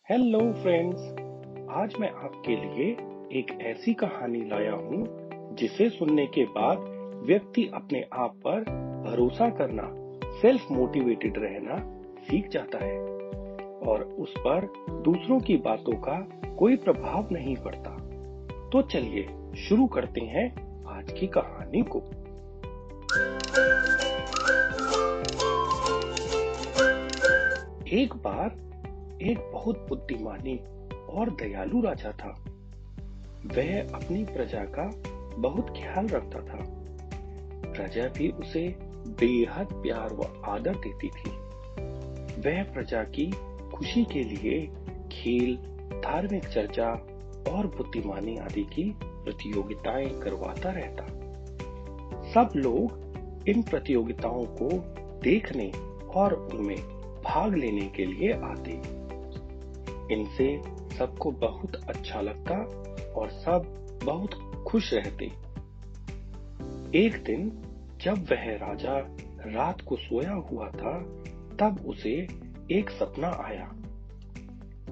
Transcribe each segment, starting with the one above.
Hello friends. आज मैं आपके लिए एक ऐसी कहानी लाया हूँ जिसे सुनने के बाद व्यक्ति अपने आप पर भरोसा करना, सेल्फ मोटिवेटेड रहना सीख जाता है और उस पर दूसरों की बातों का कोई प्रभाव नहीं पड़ता। तो चलिए शुरू करते हैं आज की कहानी को। एक बार एक बहुत बुद्धिमानी और दयालु राजा था। वह अपनी प्रजा का बहुत ख्याल रखता था। प्रजा भी उसे बेहद प्यार व आदर देती थी। वह प्रजा की खुशी के लिए खेल, धार्मिक चर्चा और बुद्धिमानी आदि की प्रतियोगिताएं करवाता रहता। सब लोग इन प्रतियोगिताओं को देखने और उनमें भाग लेने के लिए आते। इनसे सबको बहुत अच्छा लगता और सब बहुत खुश रहते। एक दिन जब वह राजा रात को सोया हुआ था, तब उसे एक सपना आया।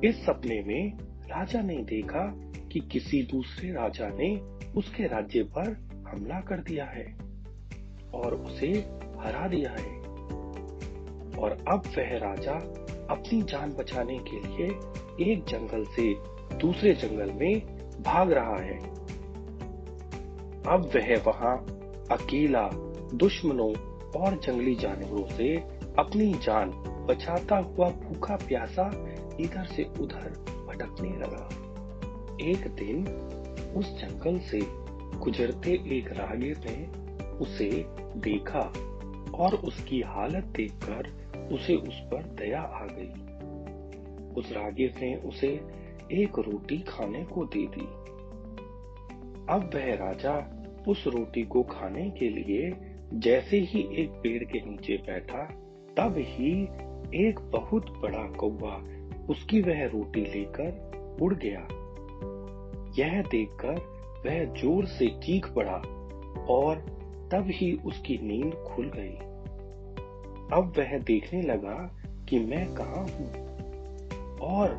इस सपने में राजा ने देखा कि किसी दूसरे राजा ने उसके राज्य पर हमला कर दिया है और उसे हरा दिया है। और अब वह राजा अपनी जान बचाने के लिए एक जंगल से दूसरे जंगल में भाग रहा है। अब वह वहां अकेला दुश्मनों और जंगली जानवरों से अपनी जान बचाता हुआ भूखा प्यासा इधर से उधर भटकने लगा। एक दिन उस जंगल से गुजरते एक राहगीर ने उसे देखा और उसकी हालत देखकर उसे उस पर दया आ गई। उस राहगीर ने उसे एक रोटी खाने को दे दी। अब वह राजा उस रोटी को खाने के लिए जैसे ही एक पेड़ के नीचे बैठा, तब ही एक बहुत बड़ा कौवा उसकी वह रोटी लेकर उड़ गया। यह देखकर वह जोर से चीख पड़ा और तब ही उसकी नींद खुल गई। अब वह देखने लगा कि मैं कहाँ हूँ, और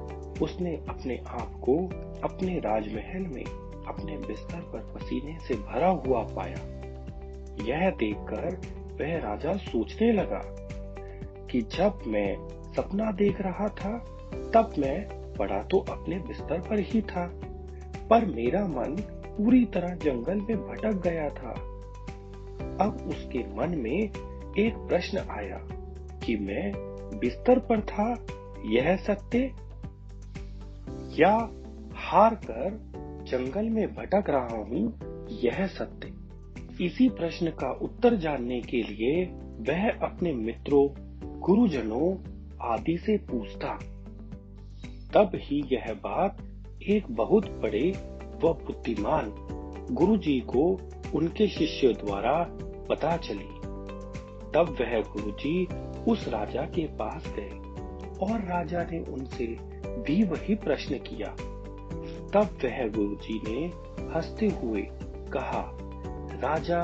उसने अपने आप को अपने राजमहल में अपने बिस्तर पर पसीने से भरा हुआ पाया। यह देखकर वह राजा सोचने लगा कि जब मैं सपना देख रहा था, तब मैं पड़ा तो अपने बिस्तर पर ही था, पर मेरा मन पूरी तरह जंगल में भटक गया था। अब उसके मन में एक प्रश्न आया कि मैं बिस्तर पर था, यह सत्य, या हार कर जंगल में भटक रहा हूं, यह सत्य। इसी प्रश्न का उत्तर जानने के लिए वह अपने मित्रों, गुरुजनों आदि से पूछता। तब ही यह बात एक बहुत बड़े व बुद्धिमान गुरुजी को उनके शिष्य द्वारा पता चली। तब वह गुरुजी उस राजा के पास गए और राजा ने उनसे भी वही प्रश्न किया। तब वह गुरुजी ने हंसते हुए कहा, राजा,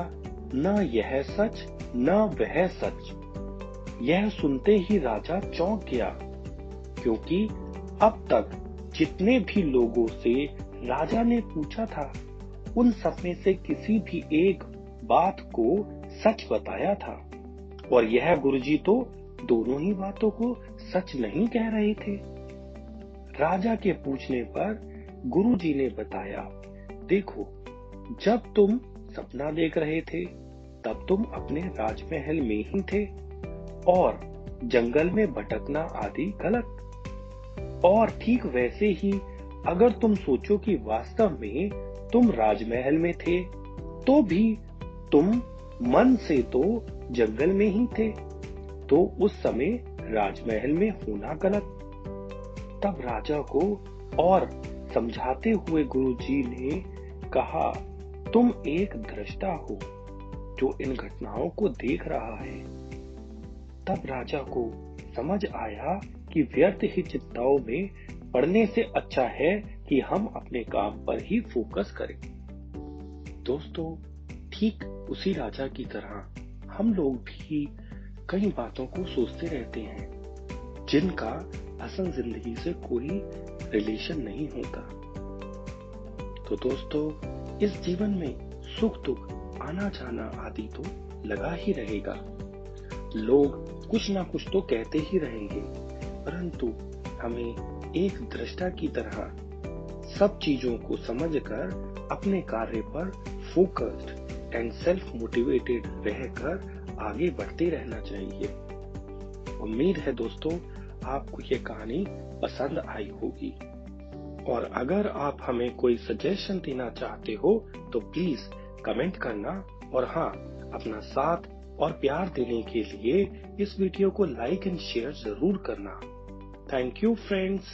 न यह सच न वह सच। यह सुनते ही राजा चौंक गया, क्योंकि अब तक जितने भी लोगों से राजा ने पूछा था, उन सब में से किसी भी एक बात को सच बताया था, और यह गुरुजी तो दोनों ही बातों को सच नहीं कह रहे थे। राजा के पूछने पर गुरुजी ने बताया, देखो, जब तुम सपना देख रहे थे, तब तुम अपने राजमहल में ही थे और जंगल में भटकना आदि गलत। और ठीक वैसे ही अगर तुम सोचो कि वास्तव में तुम राजमहल में थे, तो भी तुम मन से तो जंगल में ही थे, तो उस समय राजमहल में होना गलत। तब राजा को और समझाते हुए गुरुजी ने कहा, तुम एक दृष्टा हो जो इन घटनाओं को देख रहा है। तब राजा को समझ आया कि व्यर्थ ही चिंताओं में पड़ने से अच्छा है कि हम अपने काम पर ही फोकस करें। दोस्तों, ठीक उसी राजा की तरह हम लोग भी कई बातों को सोचते रहते हैं, जिनका असल जिंदगी से कोई रिलेशन नहीं होता। तो दोस्तों, इस जीवन में सुख दुख आना जाना आदि तो लगा ही रहेगा। लोग कुछ ना कुछ तो कहते ही रहेंगे, परंतु हमें एक दृष्टा की तरह सब चीजों को समझकर अपने कार्य पर फोकस्ड एंड सेल्फ मोटिवेटेड रहकर आगे बढ़ते रहना चाहिए। उम्मीद है दोस्तों, आपको ये कहानी पसंद आई होगी, और अगर आप हमें कोई सजेशन देना चाहते हो तो प्लीज कमेंट करना, और हाँ, अपना साथ और प्यार देने के लिए इस वीडियो को लाइक एंड शेयर जरूर करना। Thank you friends.